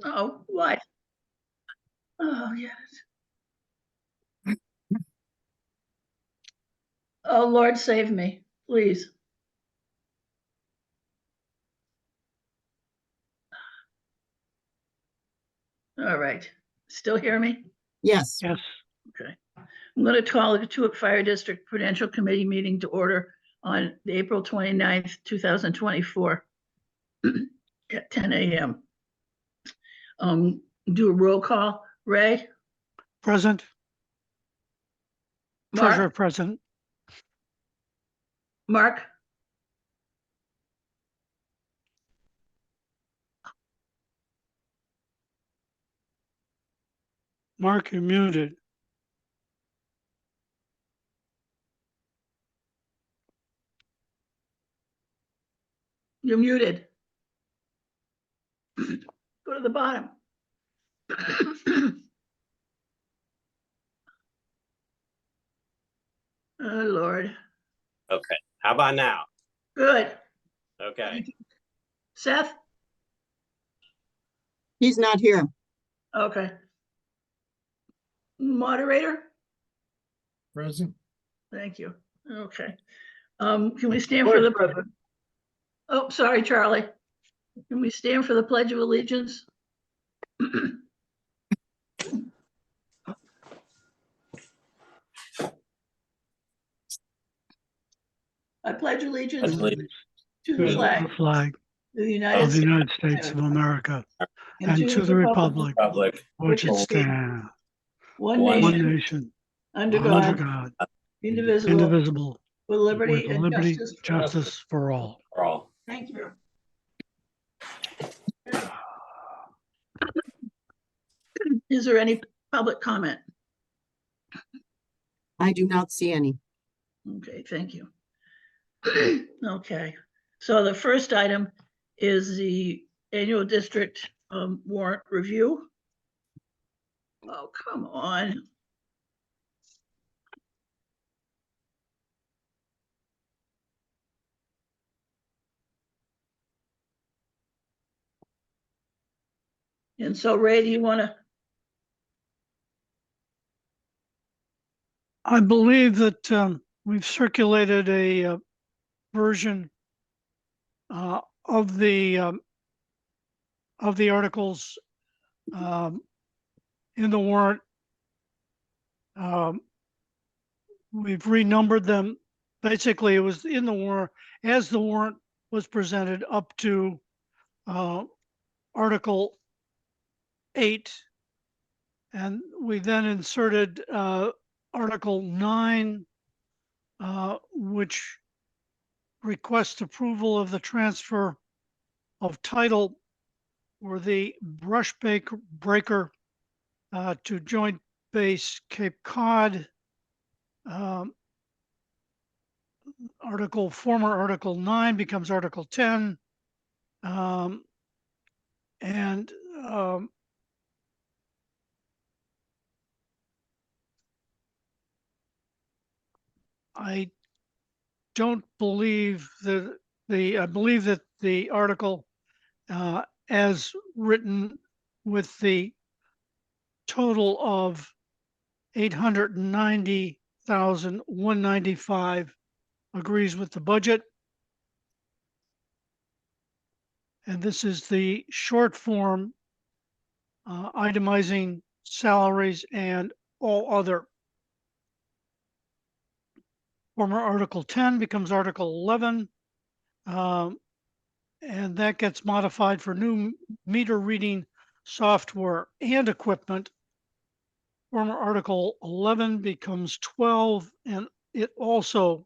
Oh, what? Oh, yes. Oh, Lord, save me, please. All right. Still hear me? Yes. Yes. Okay. I'm going to call the Katuitt Fire District Prudential Committee meeting to order on April 29th, 2024 at 10 a.m. Do a roll call. Ray? Present. Mark? Treasurer present. Mark? Mark, you're muted. You're muted. Go to the bottom. Oh, Lord. Okay. How about now? Good. Okay. Seth? He's not here. Okay. Moderator? Present. Thank you. Okay. Can we stand for the, oh, sorry, Charlie. Can we stand for the Pledge of Allegiance? I pledge allegiance Allegiance to the To flag the flag of the of United the States United States of America and and to the republic Republic, which it which stands, one One one nation, nation, under under God, God, indivisible, indivisible, with liberty with and liberty, justice for all. justice for all. for all. Thank you. Is there any public comment? I do not see any. Okay, thank you. Okay, so the first item is the annual district warrant review. Oh, come on. And so Ray, do you want to? I believe that we've circulated a version of the articles in the warrant. We've renumbered them. Basically, it was in the warrant as the warrant was presented up to Article 8, and we then inserted Article 9, which requests approval of the transfer of title for the brush breaker to Joint Base Cape Cod. Former Article 9 becomes Article 10. And I don't believe that I believe that the article as written with the total of $890,195 agrees with the budget. And this is the short form itemizing salaries and all other. Former Article 10 becomes Article 11. And that gets modified for new meter reading software and equipment. Former Article 11 becomes 12, and it also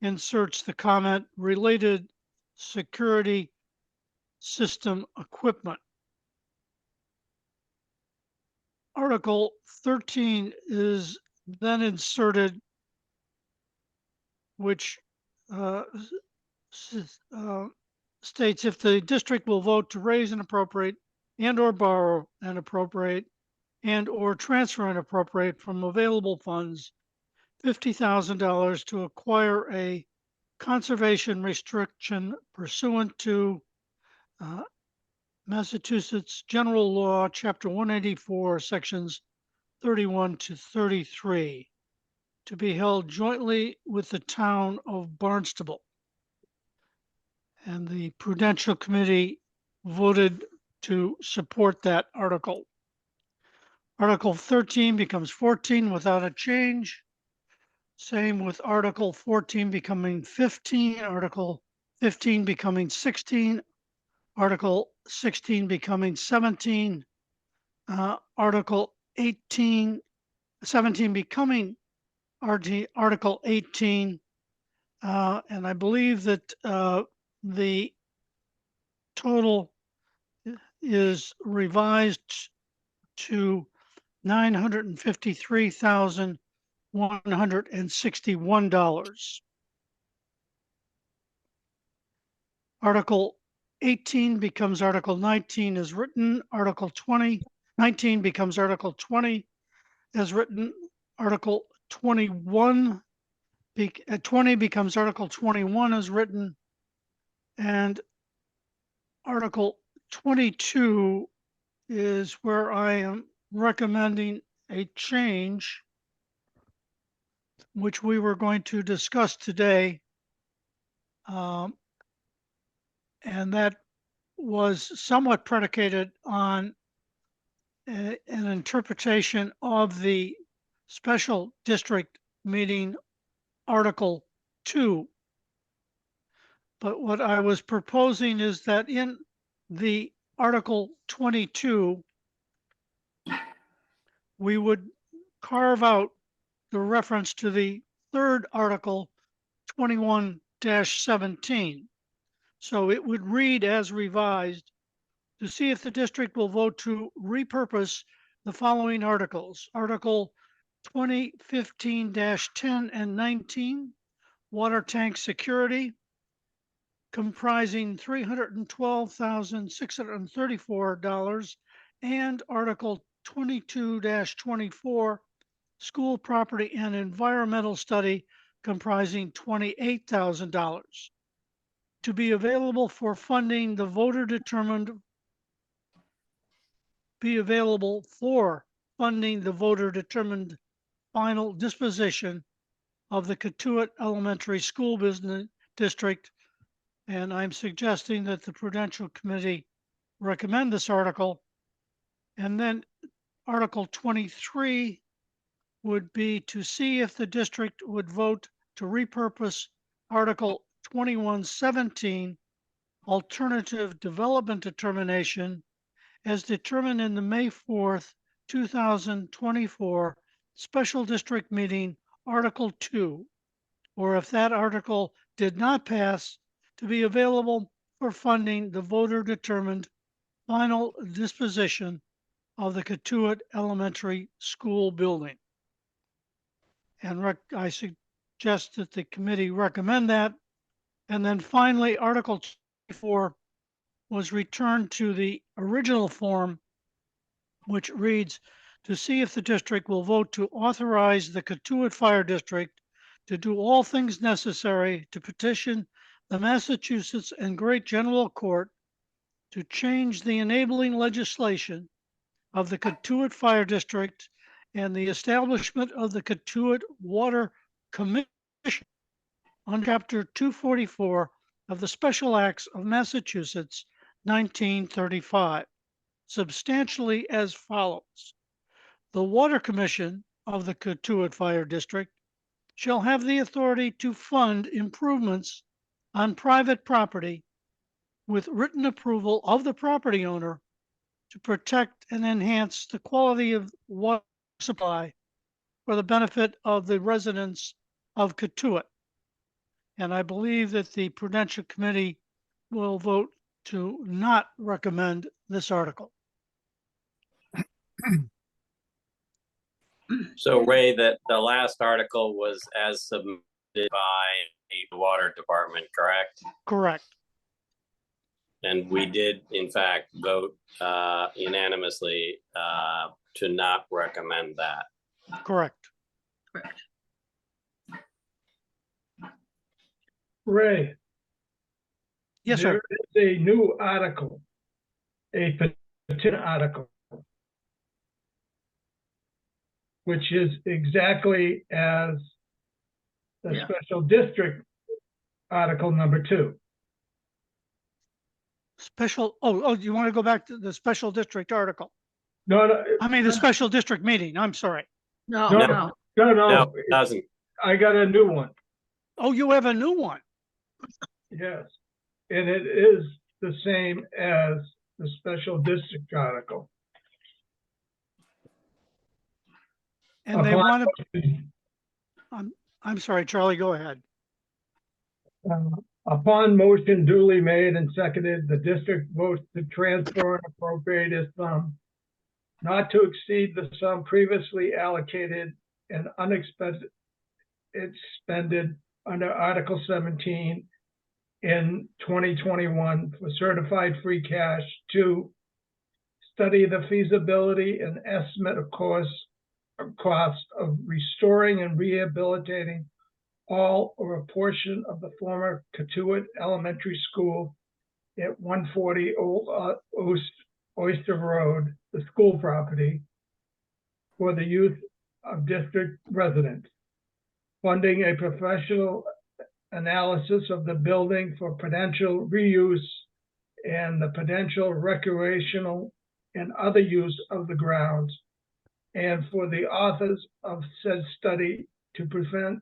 inserts the comment related security system equipment. Article 13 is then inserted, which states if the district will vote to raise and appropriate and or borrow and appropriate and or transfer and appropriate from available funds $50,000 to acquire a conservation restriction pursuant to Massachusetts General Law, Chapter 184, Sections 31 to 33, to be held jointly with the town of Barnstable. And the Prudential Committee voted to support that article. Article 13 becomes 14 without a change. Same with Article 14 becoming 15, Article 15 becoming 16, Article 16 becoming 17, Article 17 becoming Article 18. And I believe that the total is revised to $953,161. Article 18 becomes Article 19 as written. Article 19 becomes Article 20 as written. Article 20 becomes Article 21 as written. And Article 22 is where I am recommending a change, which we were going to discuss today. And that was somewhat predicated on an interpretation of the special district meeting Article 2. But what I was proposing is that in the Article 22, we would carve out the reference to the third Article 21-17. So it would read as revised, to see if the district will vote to repurpose the following articles. Article 2015-10 and 19, water tank security, comprising $312,634, and Article 22-24, school property and environmental study, comprising $28,000, to be available for funding the voter-determined final disposition of the Katuitt Elementary School Business District. And I'm suggesting that the Prudential Committee recommend this article. And then Article 23 would be to see if the district would vote to repurpose Article 21-17, alternative development determination, as determined in the May 4th, 2024 special district meeting, Article 2, or if that article did not pass, to be available for funding the voter-determined final disposition of the Katuitt Elementary School building. And I suggest that the committee recommend that. And then finally, Article 24 was returned to the original form, which reads, to see if the district will vote to authorize the Katuitt Fire District to do all things necessary to petition the Massachusetts and Great General Court to change the enabling legislation of the Katuitt Fire District and the establishment of the Katuitt Water Commission under Chapter 244 of the Special Acts of Massachusetts, 1935, substantially as follows. The Water Commission of the Katuitt Fire District shall have the authority to fund improvements on private property with written approval of the property owner to protect and enhance the quality of water supply for the benefit of the residents of Katuitt. And I believe that the Prudential Committee will vote to not recommend this article. So Ray, that the last article was as submitted by the Water Department, correct? Correct. And we did, in fact, vote unanimously to not recommend that. Correct. Correct. Ray, Yes, sir. there is a new article a petition article, which is exactly as the Yeah. special district article number 2. You want to go back to the special district article? No, no, I mean, the special district meeting, I'm sorry. No, No. no. no, No, no. it doesn't. I got a new one. Oh, you have a new one. Yes. And it is the same as the special district article. And they Upon want to, motion- I'm sorry, Charlie, go ahead. Upon motion duly made and seconded, the district votes to transfer and appropriate a sum not to exceed the sum previously allocated and unexpended expended under Article 17 in 2021 for certified free cash to study the feasibility and estimate of cost of restoring and rehabilitating all or a portion of the former Katuitt Elementary School at 140 Old Oyster Road, the school property, for the use of district residents, funding a professional analysis of the building for potential reuse and the potential recreational and other use of the grounds, and for the authors of said study to present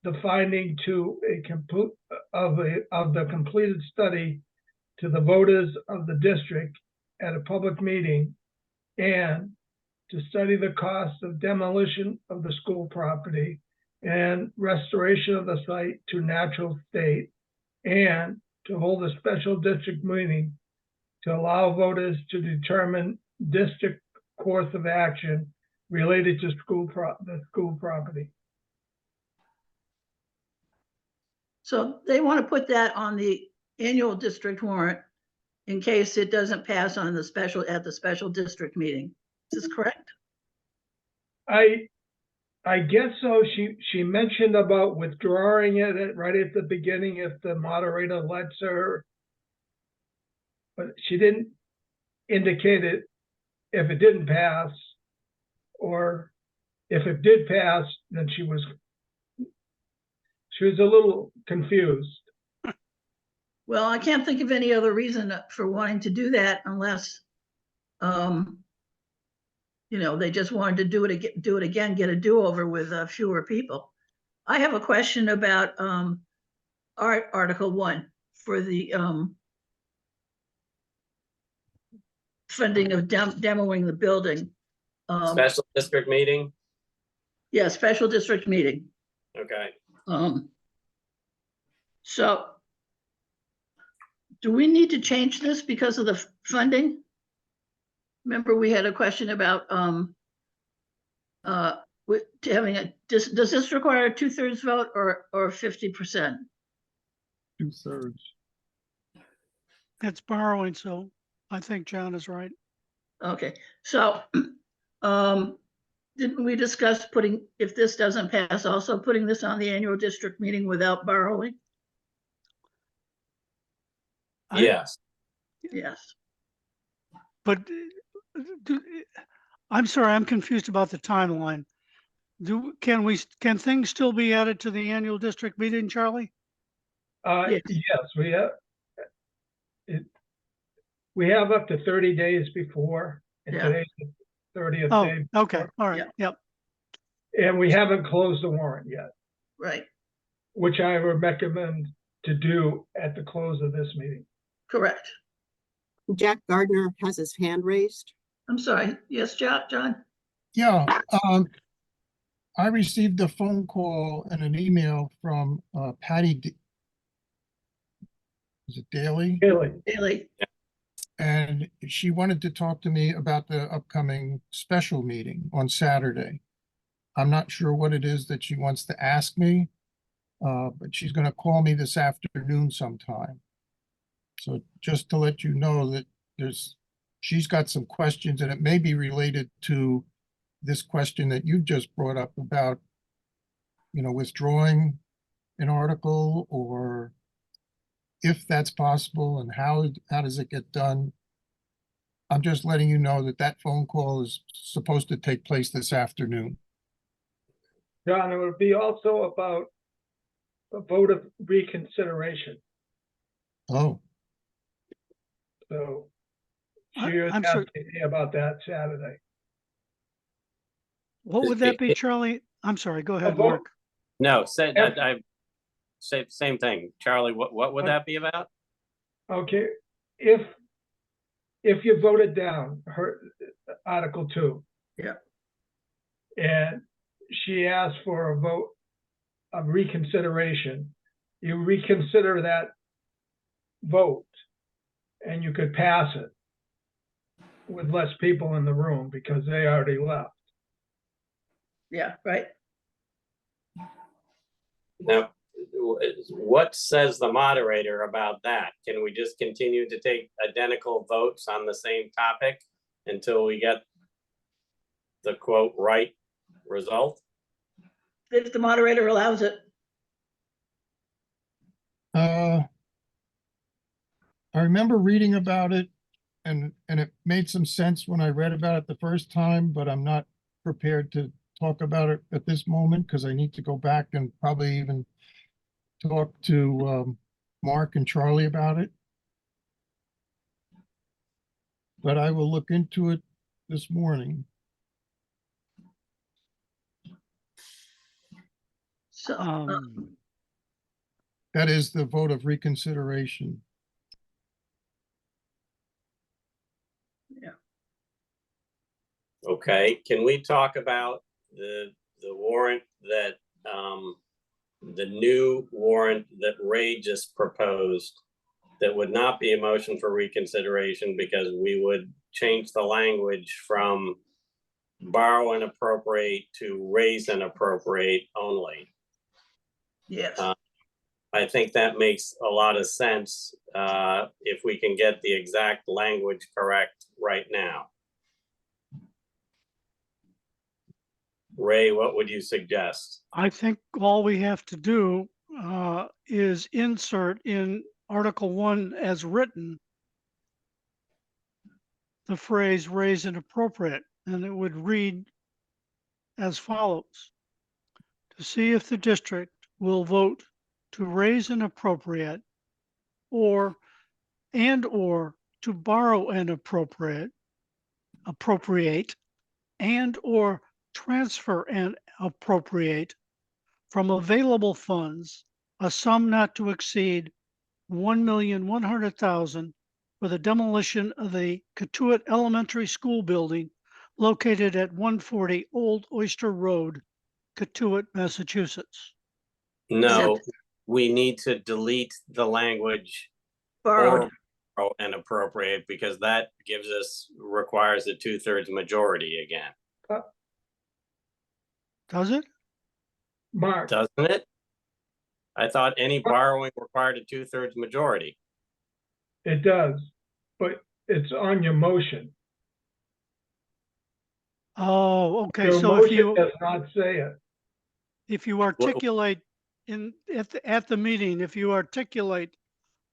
the finding to a complete of the completed study to the voters of the district at a public meeting, and to study the cost of demolition of the school property and restoration of the site to natural state, and to hold a special district meeting to allow voters to determine district course of action related to the school property. So they want to put that on the annual district warrant in case it doesn't pass on the special district meeting. Is this correct? I guess so. She mentioned about withdrawing it right at the beginning if the moderator lets her, but she didn't indicate it if it didn't pass, or if it did pass, then she was a little confused. Well, I can't think of any other reason for wanting to do that unless, they just wanted to do it again, get a do-over with fewer people. I have a question about Article 1 for the funding of demoing the building. Special district meeting? Yeah, special district meeting. Okay. So do we need to change this because of the funding? Remember, we had a question about does this require a 2/3 vote or 50%? 2/3. It's borrowing, so I think John is right. Okay, so didn't we discuss if this doesn't pass, also putting this on the annual district meeting without borrowing? Yes. Yes. But I'm sorry, I'm confused about the timeline. Can things still be added to the annual district meeting, Charlie? Yes. Yes, we have. We have up to 30 days before, and Yeah. today's the 30th Oh, day. okay, all right, Yeah. yep. And we haven't closed the warrant yet, Right, which I would recommend to do at the close of this meeting. correct. Jack Gardner has his hand raised. I'm sorry. Yes, John? Yeah, I received a phone call and an email from Patty. Is it Daly? Haley, Haley, And she wanted to talk to me about the upcoming special meeting on Saturday. I'm not sure what it is that she wants to ask me, but she's going to call me this afternoon sometime. So just to let you know that she's got some questions, and it may be related to this question that you just brought up about, withdrawing an article, or if that's possible and how does it get done. I'm just letting you know that that phone call is supposed to take place this afternoon. John, it would be also about a vote of reconsideration. Oh, So I- she was I'm sorry. asking me about that Saturday. What would that be, Charlie? I'm sorry, go ahead, vote- Mark. No, said F- I same thing. Charlie, what would that be about? Okay, if you voted down her Article 2. Yeah. And she asked for a vote of reconsideration, you reconsider that vote and you could pass it with less people in the room because they already left. Yeah, right. Now, what says the moderator about that? Can we just continue to take identical votes on the same topic until we get the quote right result? If the moderator allows it. I remember reading about it and it made some sense when I read about it the first time, but I'm not prepared to talk about it at this moment because I need to go back and probably even talk to Mark and Charlie about it. But I will look into it this morning. So, That is the vote of reconsideration. Okay, can we talk about the warrant that the new warrant that Ray just proposed that would not be a motion for reconsideration because we would change the language from borrow and appropriate to raise and appropriate only. yes, I think that makes a lot of sense if we can get the exact language correct right now. Ray, what would you suggest? I think all we have to do is insert in Article 1 as written the phrase raise and appropriate, and it would read as follows. To see if the district will vote to raise and appropriate or to borrow and appropriate and or transfer and appropriate from available funds a sum not to exceed $1,100,000 for the demolition of the Katuitt Elementary School building located at 140 Old Oyster Road, Katuitt, Massachusetts. No, we need to delete the language borrowed. or and appropriate because that requires a 2/3 majority again, Does it? Mark, doesn't it? I thought any borrowing required a 2/3 majority. it does, but it's on your motion. Oh, okay. Your So motion does not say it. if you articulate at the meeting, if you articulate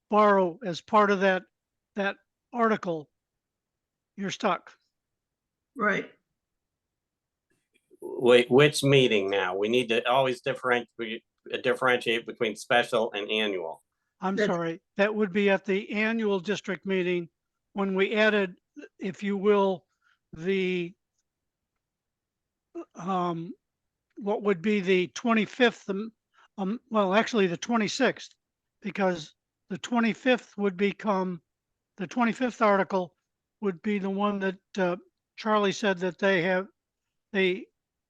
borrow as part of that article, you're stuck. Right. Wait, which meeting now? We need to always differentiate between special and annual. I'm That's- sorry, that would be at the annual district meeting when we added, if you will, the what would be the 25th, well, actually the 26th, because the 25th would become, the 25th article would be the one that Charlie said that they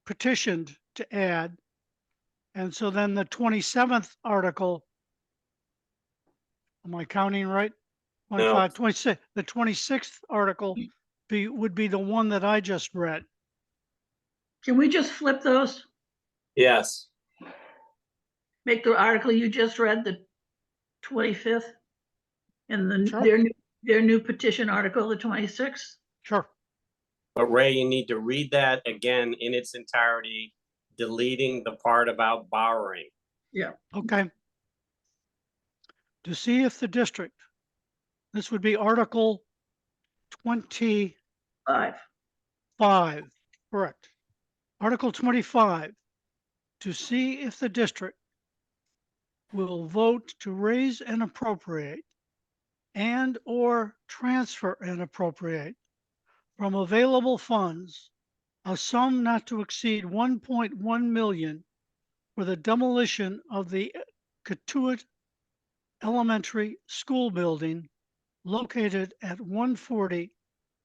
petitioned to add. And so then the 27th article, am I counting right? 25, 26, the 26th article would be the one that I just read. Can we just flip those? Yes, Make the article you just read the 25th and then Sure. their new petition article, the 26th? Sure. but Ray, you need to read that again in its entirety, deleting the part about borrowing. Yeah. Okay. To see if the district, this would be Article 25, Five. correct. Article 25, to see if the district will vote to raise and appropriate and or transfer and appropriate from available funds a sum not to exceed 1.1 million for the demolition of the Katuitt Elementary School building located at 140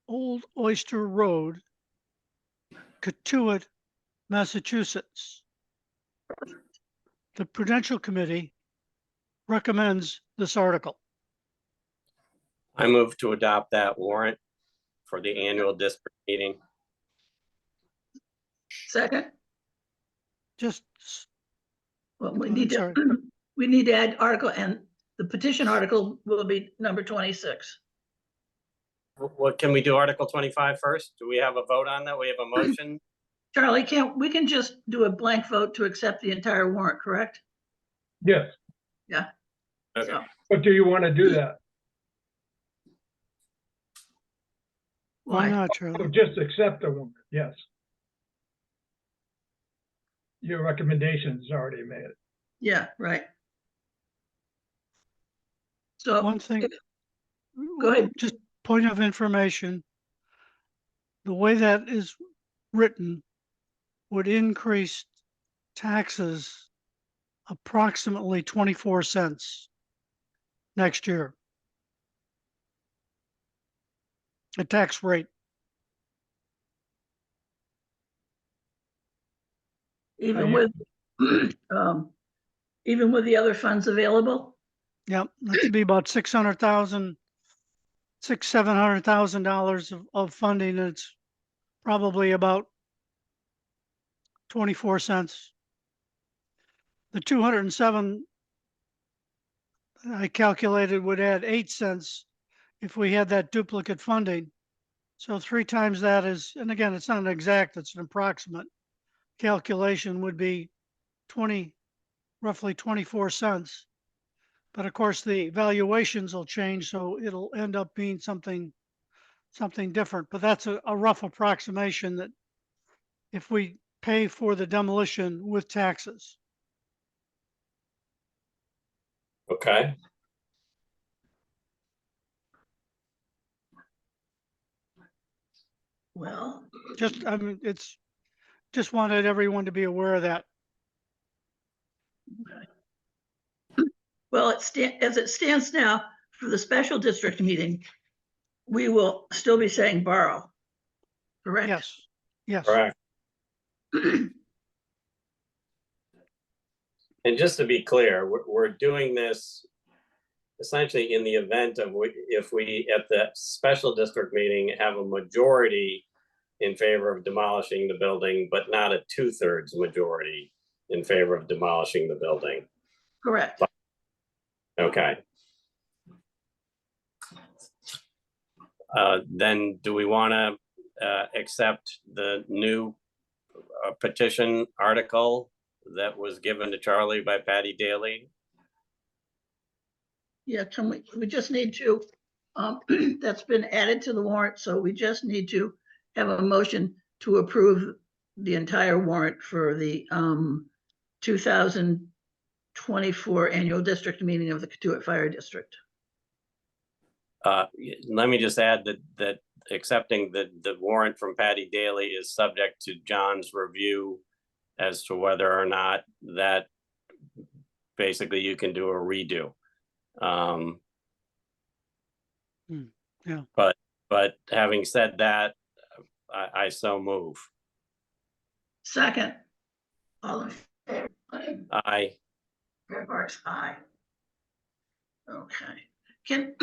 Old Oyster Road, Katuitt, Massachusetts. The Prudential Committee recommends this article. I move to adopt that warrant for the annual district meeting. Second, Just, well, we I'm need to, sorry. we need to add article, and the petition article will be number 26. What, can we do Article 25 first? Do we have a vote on that? We have a motion? Charlie, we can just do a blank vote to accept the entire warrant, correct? Yes, Yeah. Okay. So, but do you want to do that? Why why? not, Or Charlie? just accept the warrant? Yes. Your recommendation is already made. Yeah, right. So, One thing, go ahead. just point of information. The way that is written would increase taxes approximately 24 cents next year. A tax rate. Even with, even with the other funds available? Yep, that could be about $700,000 of funding. And it's probably about 24 cents. The 207 I calculated would add 8 cents if we had that duplicate funding. So 3 times that is, and again, it's not an exact, it's an approximate calculation, would be roughly 24 cents. But of course, the valuations will change, so it'll end up being something different. But that's a rough approximation that if we pay for the demolition with taxes. Okay. Well, I mean, it's just wanted everyone to be aware of that. well, as it stands now, for the special district meeting, we will still be saying borrow, correct? Yes, yes. Correct. And just to be clear, we're doing this essentially in the event of if we at the special district meeting have a majority in favor of demolishing the building, but not a 2/3 majority in favor of demolishing the building. Correct. Okay. Then do we want to accept the new petition article that was given to Charlie by Patty Daly? Yeah, we just need to, that's been added to the warrant, so we just need to have a motion to approve the entire warrant for the 2024 annual district meeting of the Katuitt Fire District. Let me just add that accepting the warrant from Patty Daly is subject to John's review as to whether or not that basically you can do a redo. Yeah. But having said that, I so move. Second. All in favor? Aye. Red Barks, aye. Okay. Can,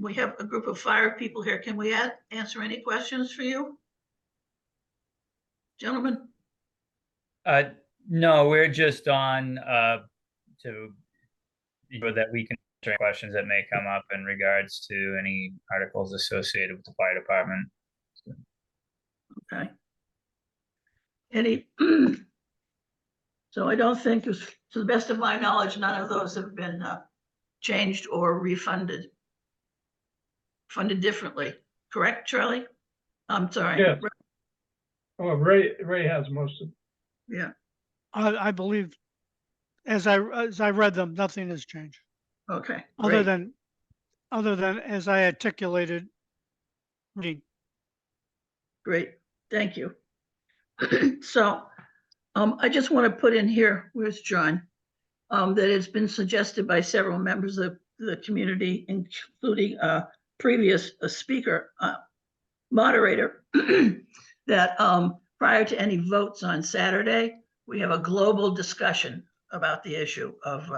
we have a group of fire people here. Can we answer any questions for you? Gentlemen? No, we're just on to ensure that we can answer any questions that may come up in regards to any articles associated with the fire department. Okay. Any, so I don't think, to the best of my knowledge, none of those have been changed or refunded, funded differently. correct, Charlie? I'm sorry. Yes. Oh, Ray has most of, Yeah, I believe, as I read them, nothing has changed, okay, other great. than as I articulated. Reading. Great, thank you. So, I just want to put in here, where's John? That it's been suggested by several members of the community, including a previous speaker, moderator, that prior to any votes on Saturday, we have a global discussion about the issue of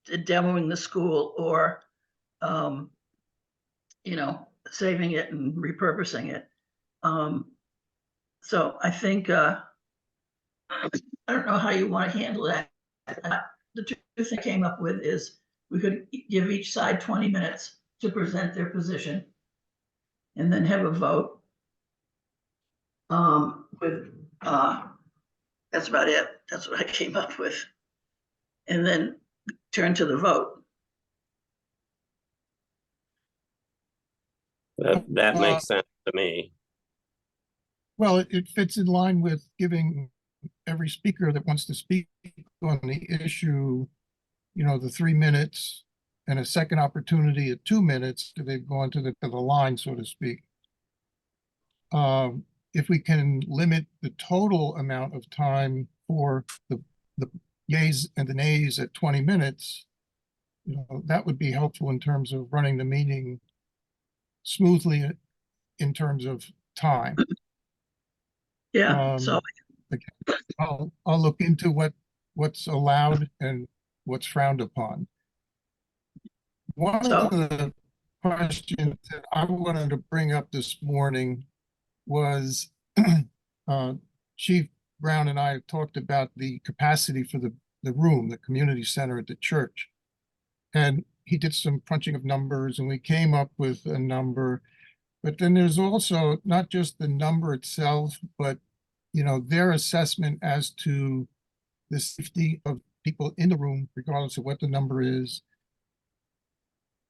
demoing the school or, saving it and repurposing it. So I think, I don't know how you want to handle that. The two things I came up with is we could give each side 20 minutes to present their position and then have a vote. That's about it. That's what I came up with. And then turn to the vote. That makes sense to me. Well, it fits in line with giving every speaker that wants to speak on the issue, the 3 minutes and a second opportunity at 2 minutes. They've gone to the line, so to speak. If we can limit the total amount of time for the yeas and the nays at 20 minutes, that would be helpful in terms of running the meeting smoothly in terms of time. Yeah, so I'll look into what's allowed and what's frowned upon. One of the questions that I wanted to bring up this morning was Chief Brown and I have talked about the capacity for the room, the community center at the church. And he did some crunching of numbers and we came up with a number. But then there's also not just the number itself, but their assessment as to the safety of people in the room, regardless of what the number is.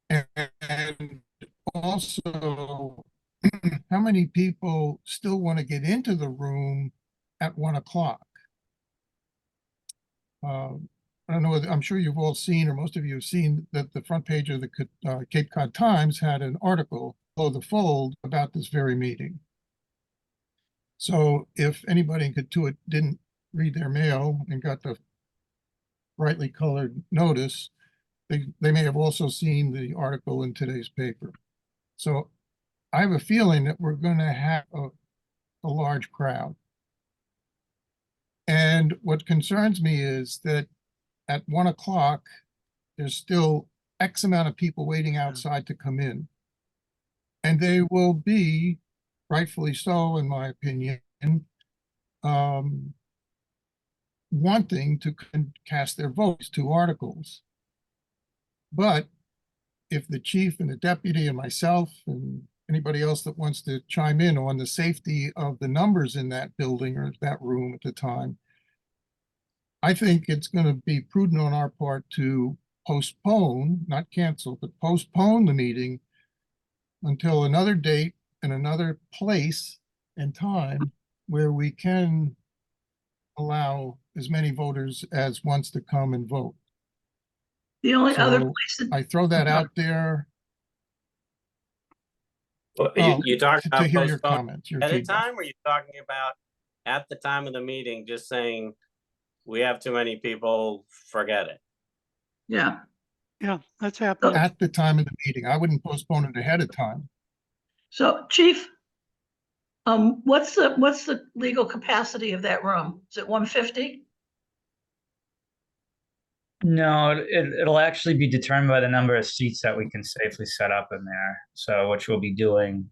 And also how many people still want to get into the room at 1 o'clock. I don't know, I'm sure you've all seen, or most of you have seen, that the front page of the Cape Cod Times had an article below the fold about this very meeting. So if anybody in Katuitt didn't read their mail and got the brightly colored notice, they may have also seen the article in today's paper. So I have a feeling that we're going to have a large crowd. And what concerns me is that at 1 o'clock, there's still X amount of people waiting outside to come in. And they will be, rightfully so, in my opinion, wanting to cast their votes to articles. But if the chief and the deputy and myself and anybody else that wants to chime in on the safety of the numbers in that building or that room at the time, I think it's going to be prudent on our part to postpone, not cancel, but postpone the meeting until another date and another place and time where we can allow as many voters as wants to come and vote. the only other So place I throw that out there. Well, Oh, you talked to about hear your postponing comments, your at a feedback. time, or you talking about at the time of the meeting, just saying we have too many people, forget it? Yeah, Yeah, that's happening. At the time of the meeting, I wouldn't postpone it ahead of time. so Chief, what's the legal capacity of that room? Is it 150? No, it'll actually be determined by the number of seats that we can safely set up in there. So, which we'll be doing.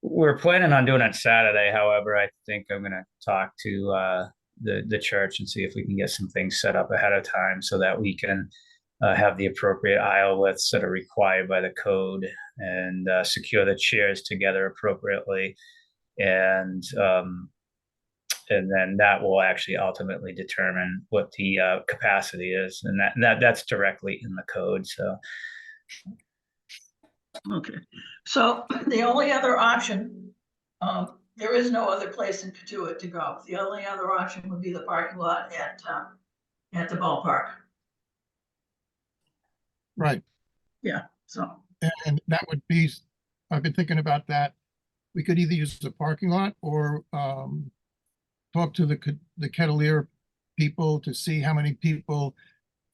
We're planning on doing it Saturday. However, I think I'm going to talk to the church and see if we can get some things set up ahead of time so that we can have the appropriate aisle widths that are required by the code and secure the chairs together appropriately. And then that will actually ultimately determine what the capacity is, and that's directly in the code. So Okay, so the only other option, there is no other place in Katuitt to go. The only other option would be the parking lot at the ballpark. Right. Yeah, so, And that would be, I've been thinking about that. We could either use the parking lot or talk to the Kettleer people to see how many people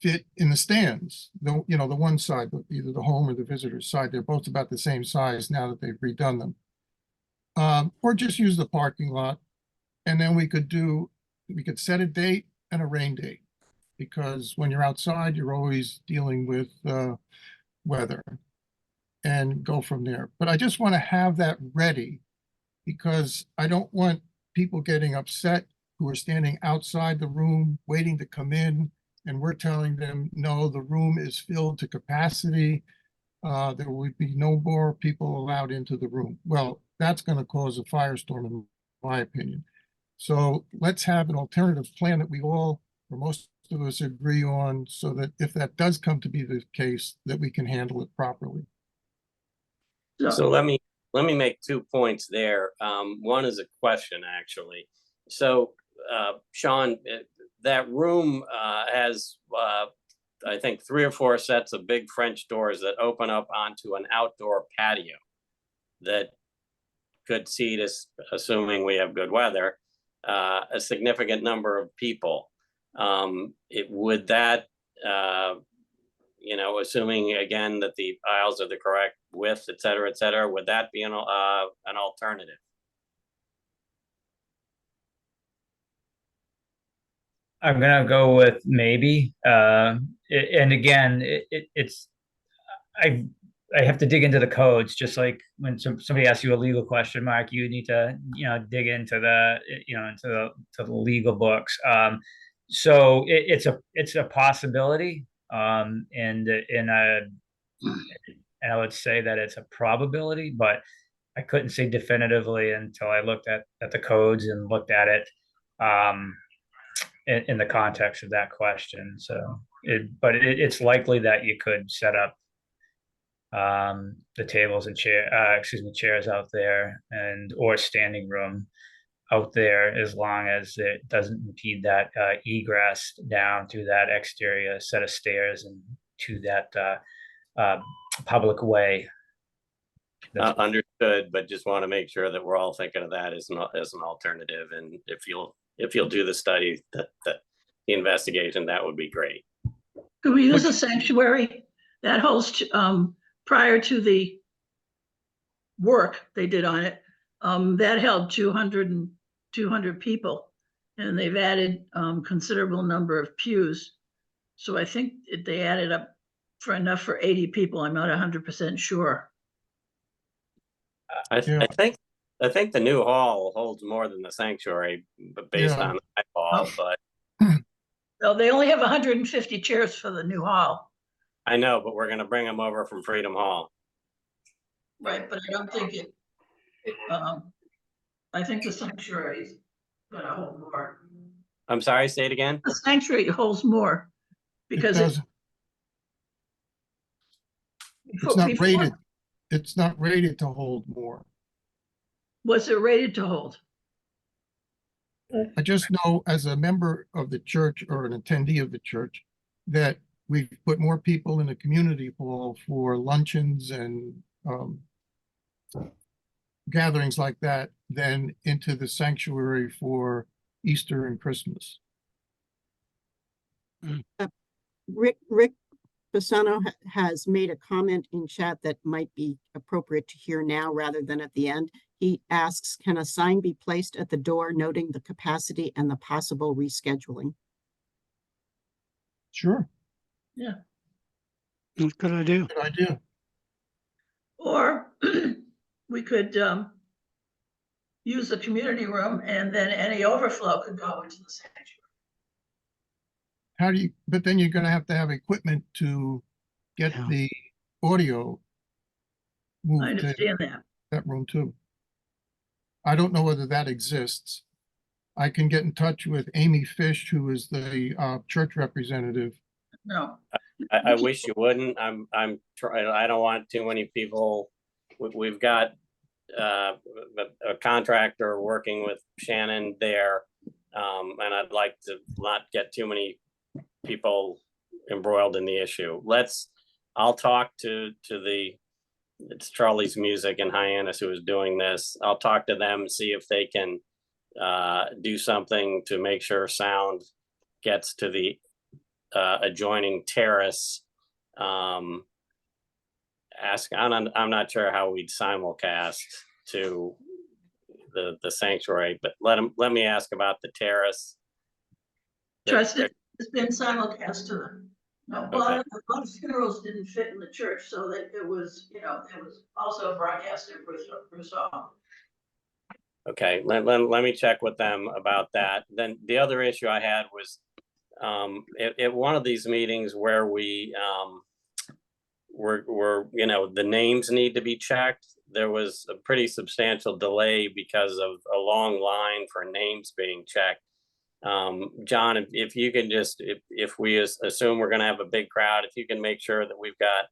fit in the stands. The one side, either the home or the visitor's side, they're both about the same size now that they've redone them. Or just use the parking lot, and then we could set a date and a rain date. Because when you're outside, you're always dealing with weather, and go from there. But I just want to have that ready because I don't want people getting upset who are standing outside the room waiting to come in, and we're telling them, no, the room is filled to capacity. There would be no more people allowed into the room. Well, that's going to cause a firestorm, in my opinion. So let's have an alternative plan that we all, or most of us, agree on, so that if that does come to be the case, that we can handle it properly. So let me make 2 points there. One is a question, actually. So, Sean, that room has, I think, 3 or 4 sets of big French doors that open up onto an outdoor patio that could seat us, assuming we have good weather, a significant number of people. Would that, assuming again that the aisles are the correct width, et cetera, would that be an alternative? I'm gonna go with maybe. And again, it's I have to dig into the codes, just like when somebody asks you a legal question, Mark, you need to dig into the legal books. So it's a possibility, and I would say that it's a probability, but I couldn't say definitively until I looked at the codes and looked at it in the context of that question. So it's likely that you could set up the tables and chairs out there, or standing room out there, as long as it doesn't impede that egress down to that exterior set of stairs and to that public way. Understood, but just want to make sure that we're all thinking of that as an alternative. And if you'll do the study, the investigation, that would be great. could we use a sanctuary that holds, prior to the work they did on it, that held 200 people, and they've added considerable number of pews. So I think they added up for enough for 80 people. I'm not 100% sure. I Yeah. think the new hall holds more than the sanctuary, but based Yeah. on the hall. Oh. But So they only have 150 chairs for the new hall. I know, but we're going to bring them over from Freedom Hall. Right, but I don't think I think the sanctuary is gonna hold more. I'm sorry, say it again. The sanctuary holds more It because doesn't, it's not rated, it's not rated to hold more. What's it rated to hold? I just know as a member of the church or an attendee of the church that we've put more people in the community hall for luncheons and gatherings like that than into the sanctuary for Easter and Christmas. Rick Bassano has made a comment in chat that might be appropriate to hear now rather than at the end. He asks, can a sign be placed at the door noting the capacity and the possible rescheduling? Sure, Good idea. good idea. Or we could use the community room and then any overflow could go into the sanctuary. But then you're gonna have to have equipment to get Yeah. the audio I moved to understand that. that room too. I don't know whether that exists. I can get in touch with Amy Fish, who is the church representative. No, I wish you wouldn't. I'm trying, I don't want too many people. We've got a contractor working with Shannon there. And I'd like to not get too many people embroiled in the issue. I'll talk to it's Charlie's Music in Hyannis who is doing this. I'll talk to them, see if they can do something to make sure sound gets to the adjoining terrace. I'm not sure how we'd simulcast to the sanctuary, but let me ask about the terrace. Trust it, it's been simulcast to them. No, well, Okay. a lot of funerals didn't fit in the church, so that it was, it was also broadcasted through song. Okay, let me check with them about that. Then the other issue I had was at one of these meetings where we were the names need to be checked. There was a pretty substantial delay because of a long line for names being checked. John, if you can just, if we assume we're going to have a big crowd, if you can make sure that we've got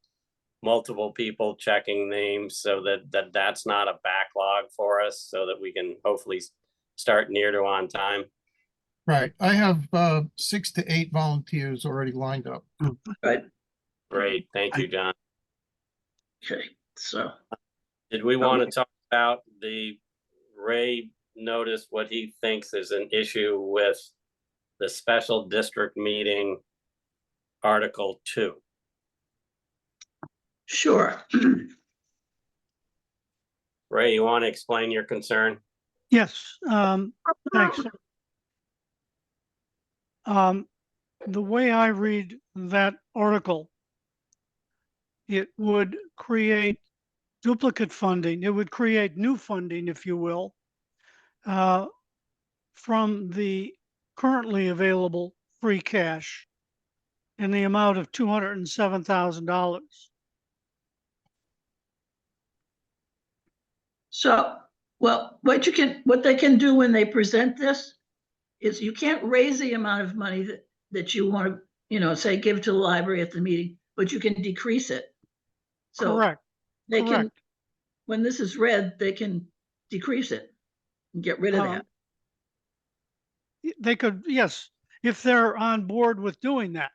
multiple people checking names so that's not a backlog for us, so that we can hopefully start near to on time. Right. I have 6 to 8 volunteers already lined up. Right, Great, thank you, John. okay, so, Did we want to talk about Ray noticed what he thinks is an issue with the special district meeting Article 2? sure. Ray, you want to explain your concern? Yes, thanks. The way I read that article, it would create duplicate funding. It would create new funding, if you will, from the currently available free cash in the amount of $207,000. So, well, what they can do when they present this is you can't raise the amount of money that you want to, say, give to the library at the meeting, but you can decrease it. So Correct. they can, Correct. when this is read, they can decrease it and get rid of that. They could, yes, if they're on board with doing that.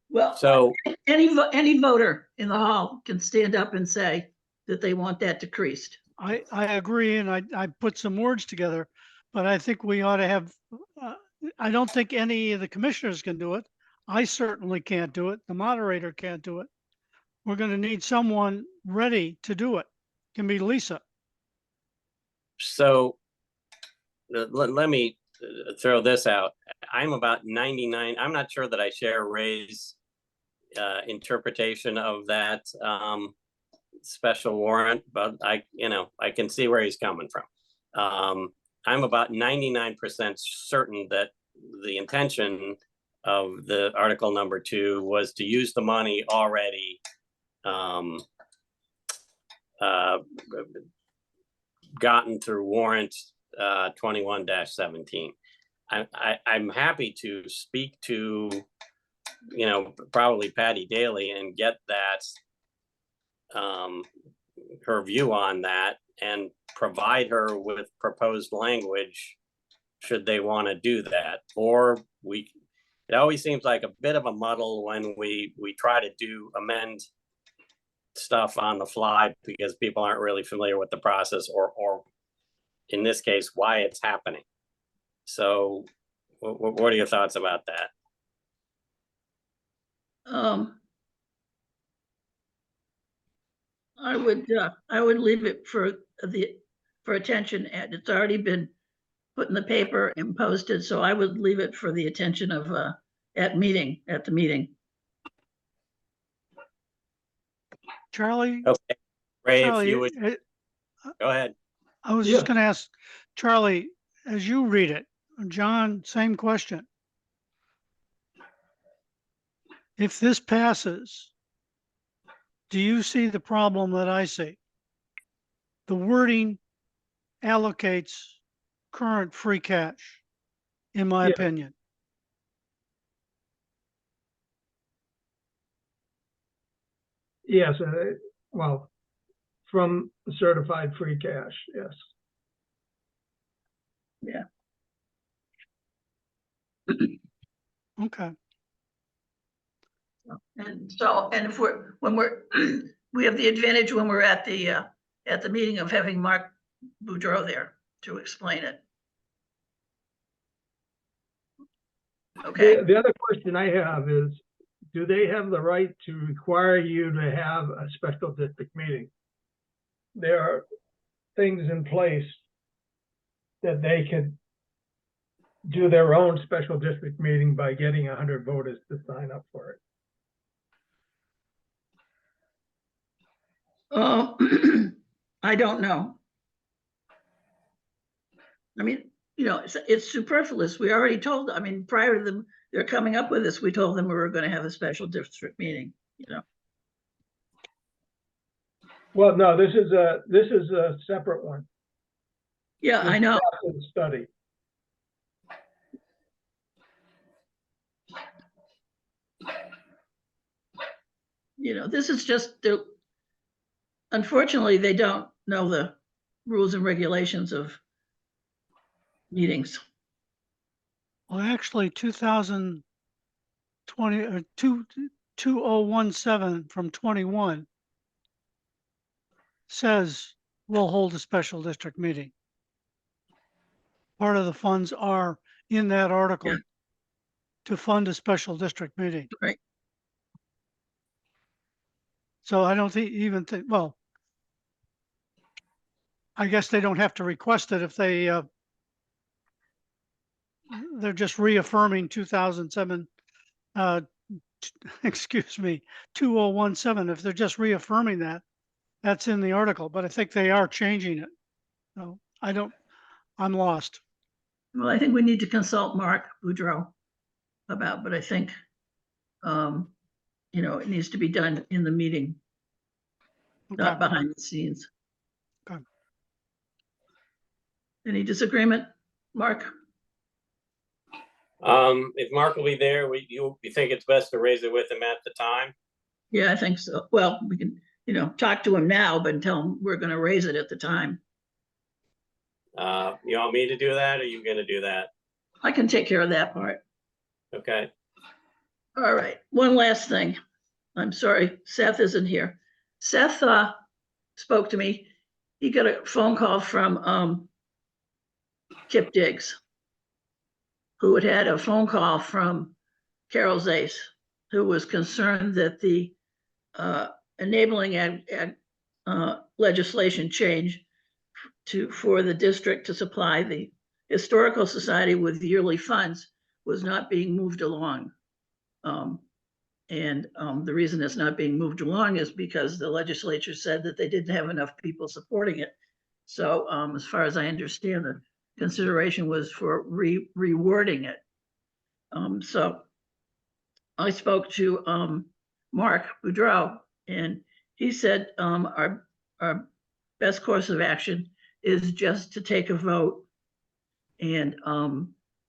Well, So any voter in the hall can stand up and say that they want that decreased. I agree, and I put some words together, but I think we ought to have, I don't think any of the commissioners can do it. I certainly can't do it. The moderator can't do it. We're going to need someone ready to do it. Can be Lisa. let me throw this out. I'm about 99. I'm not sure that I share Ray's interpretation of that special warrant, but I can see where he's coming from. I'm about 99% certain that the intention of the article number 2 was to use the money already gotten through warrant 21-17. I'm happy to speak to probably Patty Daly and get that her view on that and provide her with proposed language should they want to do that. Or it always seems like a bit of a muddle when we try to amend stuff on the fly because people aren't really familiar with the process or in this case why it's happening. So what are your thoughts about that? I would leave it for attention, and it's already been put in the paper and posted, so I would leave it for the attention of at the meeting. Charlie? Okay, Ray, Charlie, if you would go ahead. I was just going to ask Charlie, as you read it, John, same question. If this passes, do you see the problem that I see? The wording allocates current free cash, in my opinion. Yes, well, from certified free cash, yes. Okay. And so, and if when we're, we have the advantage when we're at the meeting of having Mark Boudreau there to explain it. Okay, The other question I have is, do they have the right to require you to have a special district meeting? There are things in place that they could do their own special district meeting by getting 100 voters to sign up for it. I don't know. I mean, you know, it's superfluous. We already told, I mean, prior to them, they're coming up with this, we told them we were gonna have a special district meeting, you know. Well, no, this is a separate one. Yeah, I know. This is a study. You know, this is just, unfortunately, they don't know the rules and regulations of meetings. Well, actually, 2020 or 2017 from 21 says we'll hold a special district meeting. Part of the funds are in that article Yeah. to fund a special district meeting. Right. So I don't even think, well, I guess they don't have to request it if they're just reaffirming 2007, excuse me, 2017. If they're just reaffirming that, that's in the article, but I think they are changing it. So I'm lost. Well, I think we need to consult Mark Boudreau about, but I think, you know, it needs to be done in the meeting, not Okay. behind the scenes. Okay. Any disagreement, Mark? If Mark will be there, you think it's best to raise it with him at the time? Yeah, I think so. Well, we can, you know, talk to him now, but tell him we're gonna raise it at the time. You want me to do that, or are you gonna do that? I can take care of that part. Okay. All right, one last thing. I'm sorry, Seth isn't here. Seth spoke to me. He got a phone call from Kip Diggs, who had had a phone call from Carol Zace, who was concerned that the enabling legislation change for the district to supply the Historical Society with yearly funds was not being moved along. The reason it's not being moved along is because the legislature said that they didn't have enough people supporting it. So as far as I understand, the consideration was for rewording it. So I spoke to Mark Boudreau, and he said our best course of action is just to take a vote and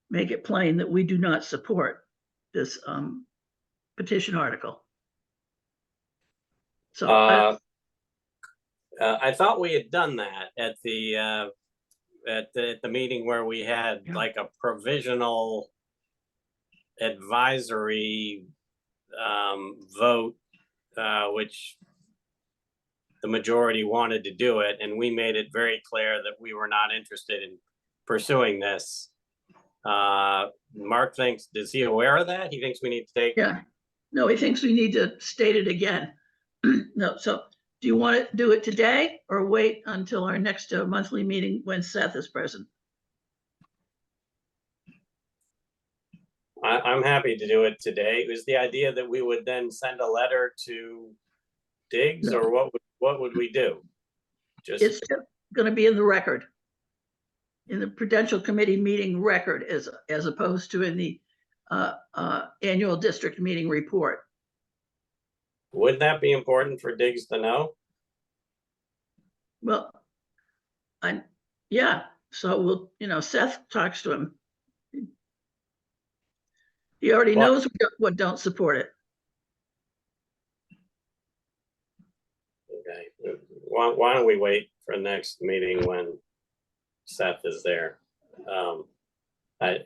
make it plain that we do not support this petition article. So I thought we had done that at the meeting where we had Yeah. like a provisional advisory vote, which the majority wanted to do it, and we made it very clear that we were not interested in pursuing this. Mark thinks, is he aware of that? He thinks we need to take. yeah, no, he thinks we need to state it again. No, so do you want to do it today or wait until our next monthly meeting when Seth is present? I'm happy to do it today. It was the idea that we would then send a letter to Diggs, No. or what would we do? It's going to be in the record, in the Prudential Committee meeting record, as opposed to in the annual district meeting report. Would that be important for Diggs to know? Well, yeah, so we'll, you know, Seth talks to him. He already Well- knows what don't support it. why don't we wait for next meeting when Seth is there? I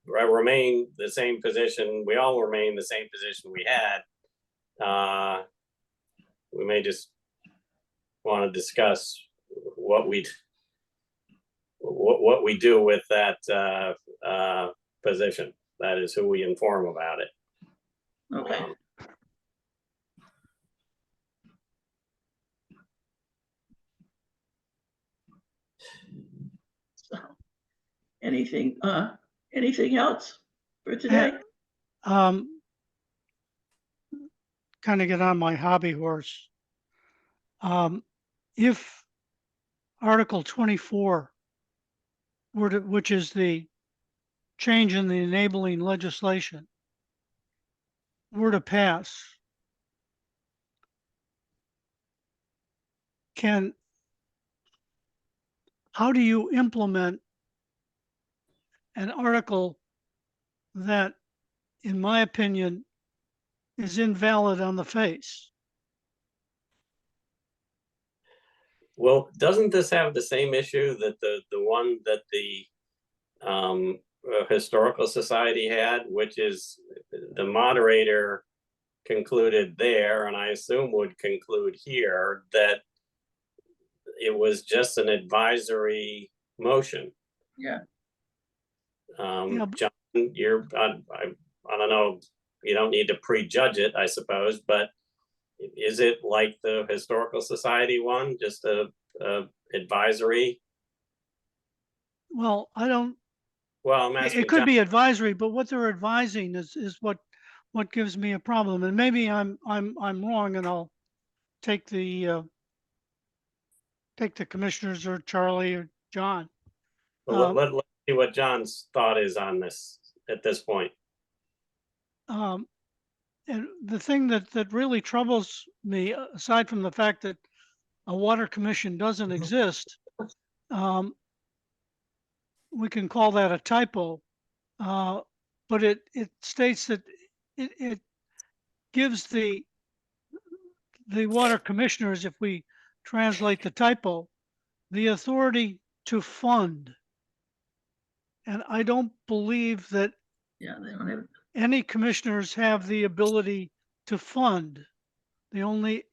remain the same position. We all remain the same position we had. We may just want to discuss what we do with that position. That is who we inform about it. Okay. So, anything else for today? Kind of get on my hobby horse. If Article 24 which is the change in the enabling legislation, were to pass, how do you implement an article that, in my opinion, is invalid on the face? Well, doesn't this have the same issue that the one that the Historical Society had, which is the moderator concluded there, and I assume would conclude here, that it was just an advisory motion? Yeah. Yeah. John, I don't know, you don't need to prejudge it, I suppose, but is it like the Historical Society one, just a advisory? Well, I don't. Well, I'm asking. It could John. be advisory, but what they're advising is what gives me a problem. And maybe I'm wrong, and I'll take the commissioners or Charlie or John. Well, let's see what John's thought is on this at this point. And the thing that really troubles me, aside from the fact that a water commission doesn't exist, we can call that a typo, but it states that it gives the water commissioners, if we translate the typo, the authority to fund. And I don't believe that Yeah, they don't have. any commissioners have the ability to fund. The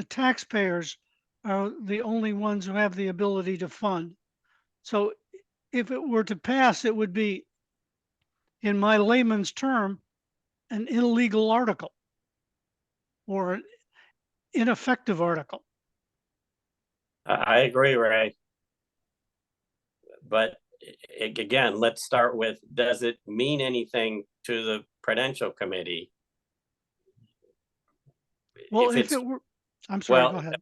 taxpayers are the only ones who have the ability to fund. So if it were to pass, it would be, in my layman's term, an illegal article or an ineffective article. I agree, Ray. But again, let's start with, does it mean anything to the Prudential Committee? Well, if it were, I'm sorry, go ahead.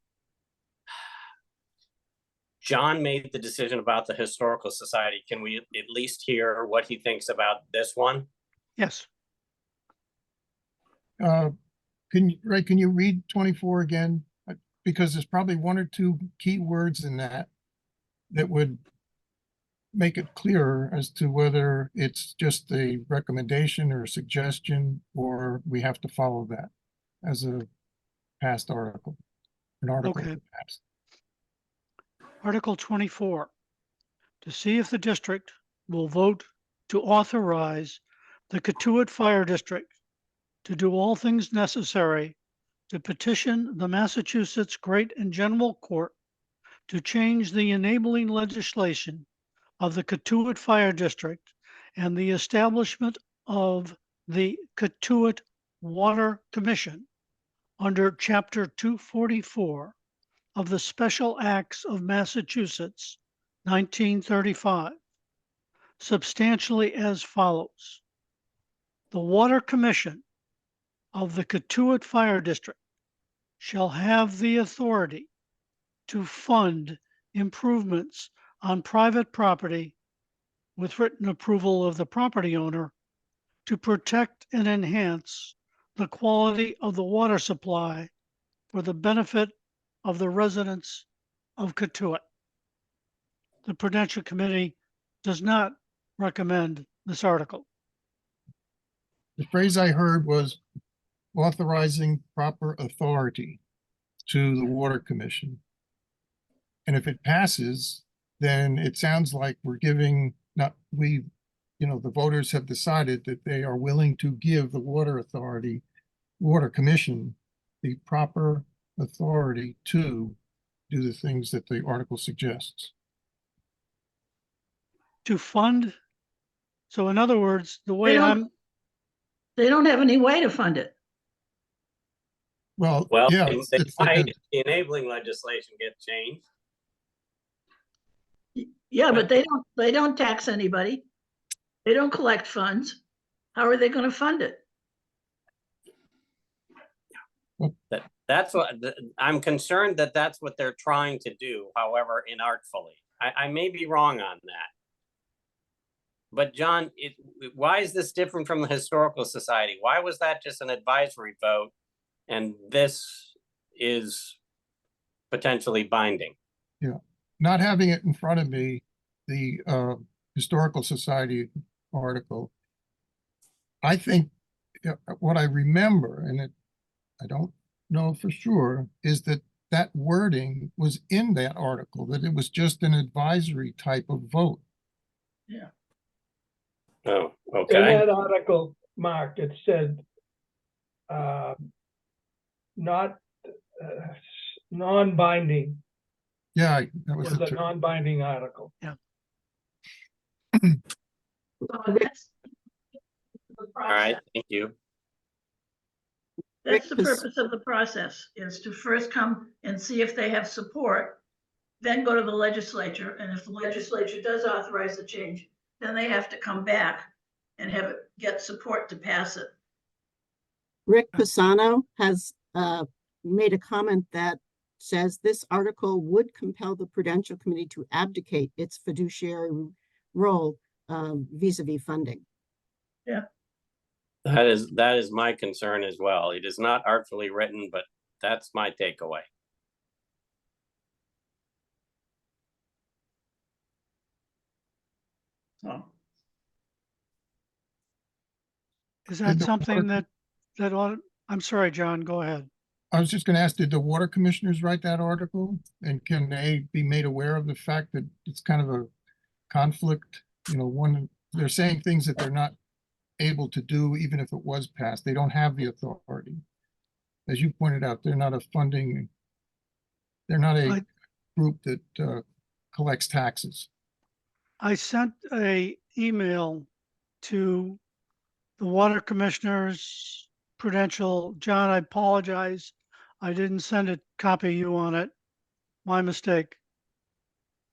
John made the decision about the Historical Society. Can we at least hear what he thinks about this one? Yes. Can you read 24 again? Because there's probably one or two key words in that would make it clearer as to whether it's just a recommendation or a suggestion, or we have to follow that as a past article, an article Okay. passed. Article 24, to see if the district will vote to authorize the Katuitt Fire District to do all things necessary to petition the Massachusetts Great and General Court to change the enabling legislation of the Katuitt Fire District and the establishment of the Katuitt Water Commission under Chapter 244 of the Special Acts of Massachusetts, 1935, substantially as follows. The Water Commission of the Katuitt Fire District shall have the authority to fund improvements on private property with written approval of the property owner to protect and enhance the quality of the water supply for the benefit of the residents of Katuitt. The Prudential Committee does not recommend this article. The phrase I heard was authorizing proper authority. to the Water Commission. And if it passes, then it sounds like we're giving, not we, the voters have decided that they are willing to give the Water Authority, Water Commission, the proper authority to do the things that the article suggests. To fund. So in other words, the They way don't have any way to fund it. Well, Well, yeah, they it's like might if the enabling legislation get changed. Yeah, but they don't tax anybody. They don't collect funds. How are they going to fund it? That's what I'm concerned that that's what they're trying to do, however inartfully. I may be wrong on that. But John, why is this different from the Historical Society? Why was that just an advisory vote and this is potentially binding? Yeah, not having it in front of me, the Historical Society article, I think what I remember, and I don't know for sure, is that that wording was in that article, that it was just an advisory type of vote. Yeah. Oh, In okay. that article, Mark, it said, not non-binding, Yeah, that was was the a term. non-binding article. All right, thank you. That's the Rick, purpose of the process, is to first come and see if they have support, then go to the legislature. And if the legislature does authorize the change, then they have to come back and have it get support to pass it. Rick Pisano has made a comment that says this article would compel the Prudential Committee to abdicate its fiduciary role vis-a-vis funding. That is my concern as well. It is not artfully written, but that's my takeaway. So, is Did that the something water- that ought, I'm sorry, John, go ahead. I was just going to ask, did the water commissioners write that article? And can they be made aware of the fact that it's kind of a conflict? They're saying things that they're not able to do, even if it was passed. They don't have the authority. As you pointed out, they're not a group that collects taxes. I sent a email to the water commissioners, Prudential. John, I apologize. I didn't send a copy of you on it. My mistake.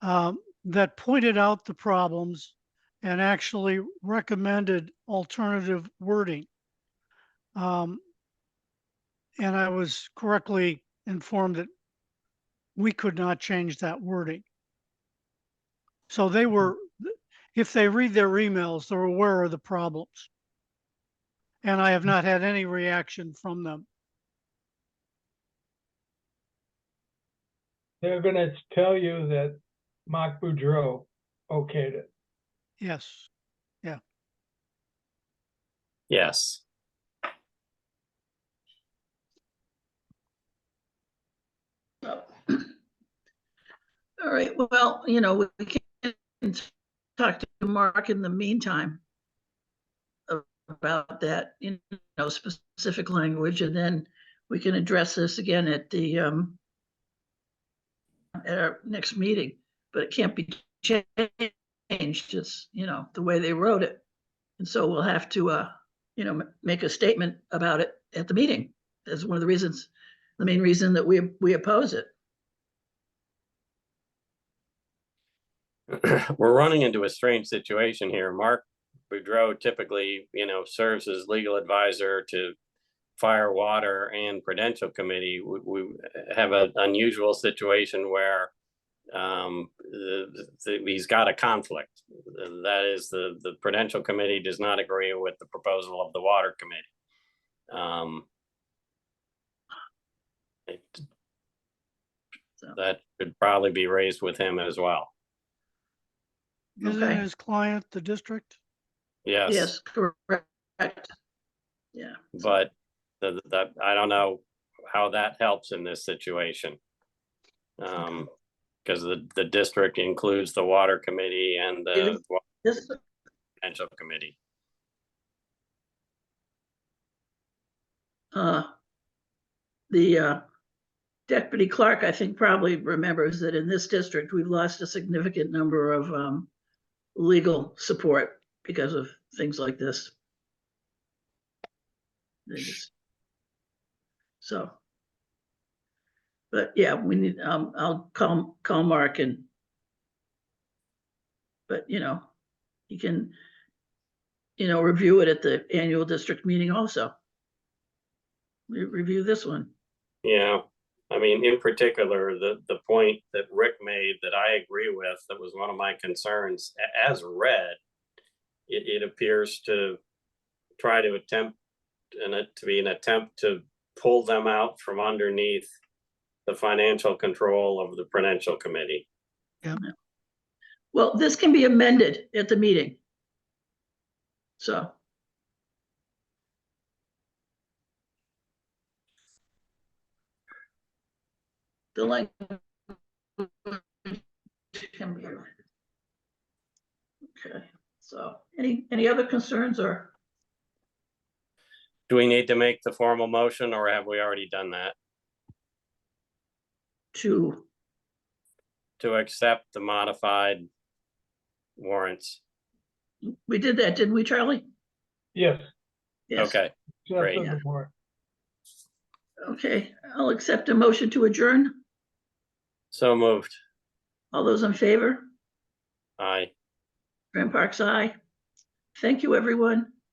That pointed out the problems and actually recommended alternative wording. And I was correctly informed that we could not change that wording. So they were, if they read their emails, they're aware of the problems. And I have not had any reaction from them. They're gonna tell you that Mark Boudreau okayed it. Yes. Yes. so. All right, well, we can talk to Mark in the meantime about that, specific language, and then we can address this again at our next meeting, but it can't be changed, just, the way they wrote it. And so we'll have to, make a statement about it at the meeting. That's one of the reasons, the main reason that we oppose it. We're running into a strange situation here. Mark Boudreau typically, serves as legal advisor to Fire, Water, and Prudential Committee. We have an unusual situation where he's got a conflict. That is, the Prudential Committee does not agree with the proposal of the Water Committee. That should probably be raised with him as well. Isn't Okay. his client the district? Yes. Yes, correct. Yeah. But I don't know how that helps in this situation. Because the district includes the water committee and the This, Prudential committee. the deputy clerk, I think, probably remembers that in this district, we've lost a significant number of legal support because of things like this. So, but yeah, we need, I'll call Mark but he can, review it at the annual district meeting also. Review this one. Yeah, I mean, in particular, the point that Rick made that I agree with, that was one of my concerns, as read, it appears to try to attempt, and it to be an attempt to pull them out from underneath the financial control of the Prudential committee. Yeah. Well, this can be amended at the meeting. So. The language can be. Okay, so any other concerns or? Do we need to make the formal motion, or have we already done that? To accept the modified warrants? We did that, didn't we, Charlie? Yes. Yes. Okay, great. Accept the warrant. Okay, I'll accept a motion to adjourn. So moved. All those in favor? Aye. Graham Park's aye. Thank you, everyone.